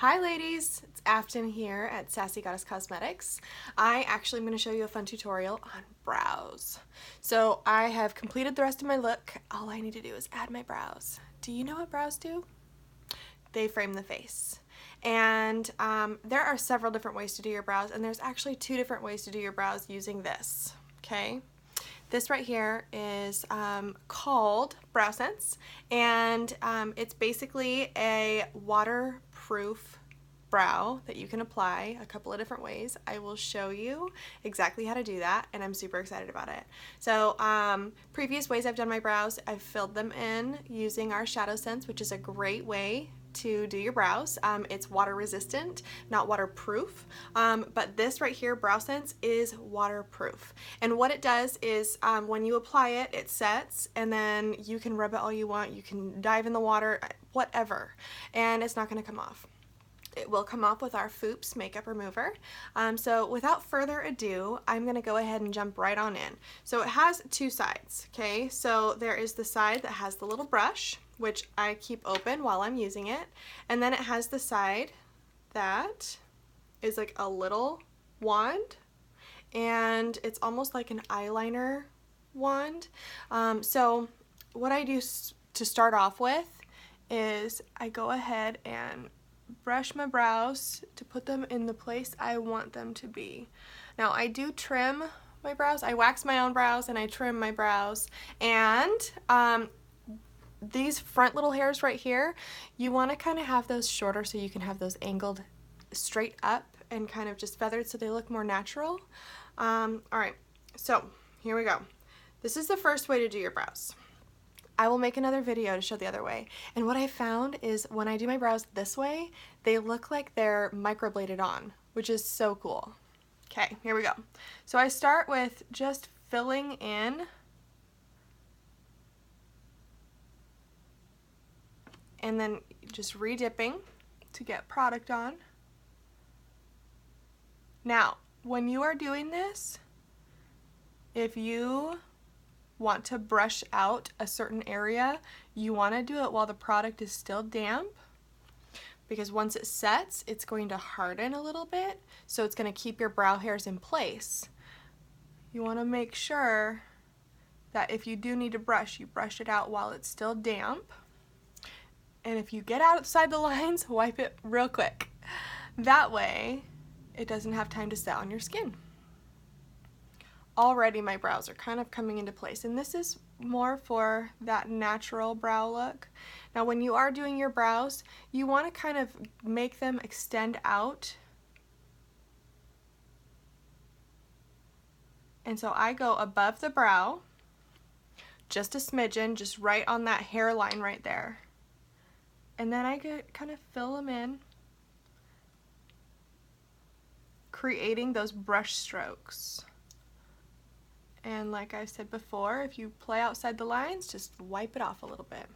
Hi ladies, it's Afton here at Sassy Goddess Cosmetics. I actually am going to show you a fun tutorial on brows. So I have completed the rest of my look. All I need to do is add my brows. Do you know what brows do? They frame the face. And there are several different ways to do your brows, and there's actually two different ways to do your brows using this, okay? This right here is called BrowSense, and it's basically a waterproof brow that you can apply a couple of different ways. I will show you exactly how to do that, and I'm super excited about it. So previous ways I've done my brows, I've filled them in using our ShadowSense, which is a great way to do your brows. It's water resistant, not waterproof, but this right here, BrowSense, is waterproof. And what it does is when you apply it, it sets, and then you can rub it all you want, you can dive in the water, whatever, and it's not going to come off. It will come off with our Foops makeup remover. So without further ado, I'm going to go ahead and jump right on in. So it has two sides, okay? So there is the side that has the little brush, which I keep open while I'm using it, and then it has the side that is like a little wand, and it's almost like an eyeliner wand. So what I do to start off with is I go ahead and brush my brows to put them in the place I want them to be. Now I do trim my brows. I wax my own brows and I trim my brows, and these front little hairs right here, you want to kind of have those shorter so you can have those angled straight up and kind of just feathered so they look more natural. Alright, so here we go. This is the first way to do your brows. I will make another video to show the other way. And what I found is when I do my brows this way, they look like they're microbladed on, which is so cool. Okay, here we go. So I start with just filling in and then just re-dipping to get product on. Now, when you are doing this, if you want to brush out a certain area, you want to do it while the product is still damp, because once it sets, it's going to harden a little bit, so it's going to keep your brow hairs in place. You want to make sure that if you do need to brush, you brush it out while it's still damp. And if you get outside the lines, wipe it real quick. That way, it doesn't have time to set on your skin. Already my brows are kind of coming into place, and this is more for that natural brow look. Now when you are doing your brows, you want to kind of make them extend out. And so I go above the brow, just a smidgen, just right on that hairline right there. And then I kind of fill them in, creating those brush strokes. And like I said before, if you play outside the lines, just wipe it off a little bit.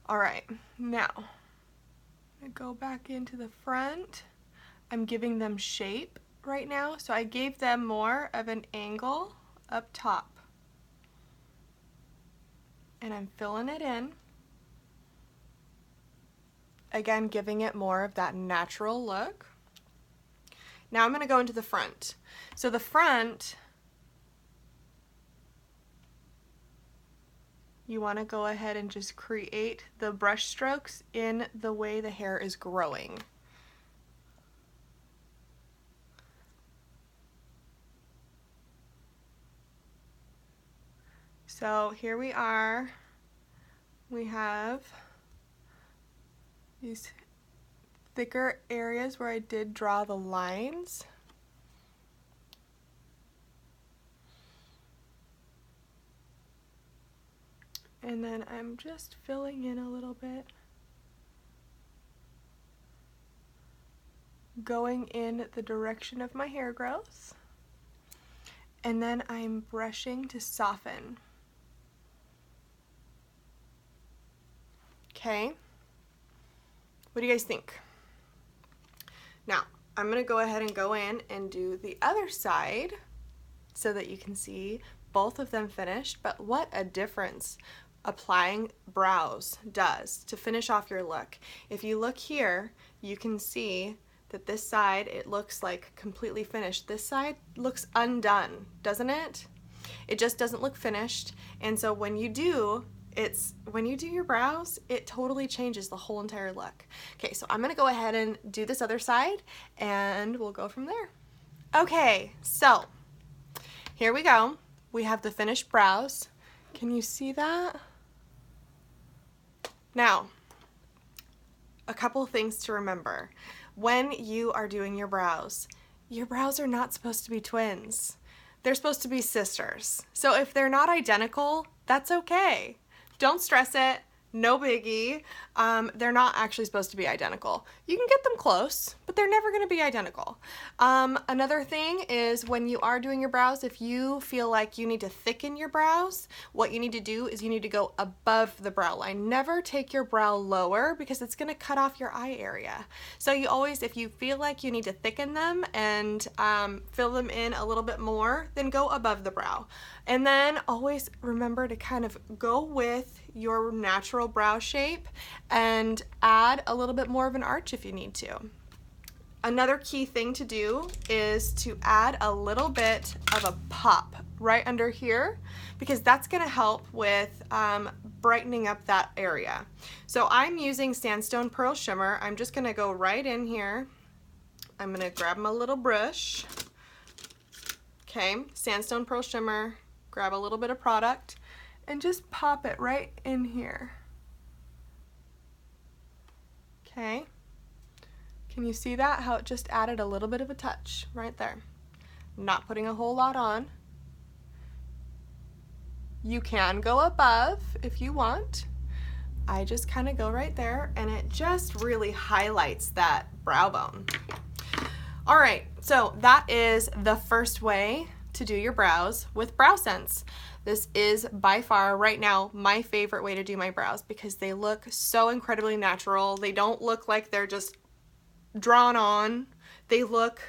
Alright, now I go back into the front. I'm giving them shape right now, so I gave them more of an angle up top. And I'm filling it in. Again, giving it more of that natural look. Now I'm going to go into the front. So the front, you want to go ahead and just create the brush strokes in the way the hair is growing. So here we are. We have these thicker areas where I did draw the lines. And then I'm just filling in a little bit, going in the direction of my hair growth, and then I'm brushing to soften. Okay, what do you guys think? Now, I'm going to go ahead and go in and do the other side so that you can see both of them finished, but what a difference applying brows does to finish off your look. If you look here, you can see that this side, it looks like completely finished. This side looks undone, doesn't it? It just doesn't look finished. And so when you do your brows, it totally changes the whole entire look. Okay, so I'm gonna go ahead and do this other side and we'll go from there. Okay, so here we go. We have the finished brows. Can you see that? Now, a couple things to remember. When you are doing your brows are not supposed to be twins. They're supposed to be sisters. So if they're not identical, that's okay. Don't stress it. No biggie. They're not actually supposed to be identical. You can get them close, but they're never going to be identical. Another thing is when you are doing your brows, if you feel like you need to thicken your brows, what you need to do is you need to go above the brow line. Never take your brow lower because it's going to cut off your eye area. So you always, if you feel like you need to thicken them and fill them in a little bit more, then go above the brow. And then always remember to kind of go with your natural brow shape and add a little bit more of an arch if you need to. Another key thing to do is to add a little bit of a pop right under here because that's going to help with brightening up that area. So I'm using Sandstone Pearl Shimmer. I'm just going to go right in here. I'm going to grab my little brush. Okay, Sandstone Pearl Shimmer, grab a little bit of product and just pop it right in here. Okay, can you see that? How it just added a little bit of a touch right there. Not putting a whole lot on. You can go above if you want. I just kind of go right there and it just really highlights that brow bone. All right, so that is the first way to do your brows with BrowSense. This is by far right now my favorite way to do my brows because they look so incredibly natural. They don't look like they're just drawn on. They look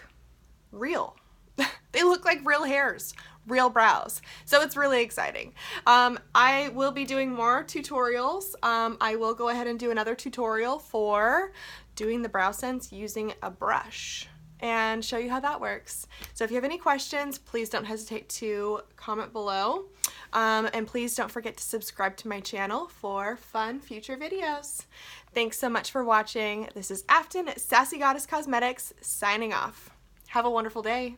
real. They look like real hairs, real brows. So it's really exciting. I will be doing more tutorials. I will go ahead and do another tutorial for doing the BrowSense using a brush and show you how that works. So if you have any questions, please don't hesitate to comment below. And please don't forget to subscribe to my channel for fun future videos. Thanks so much for watching. This is Afton at Sassy Goddess Cosmetics signing off. Have a wonderful day.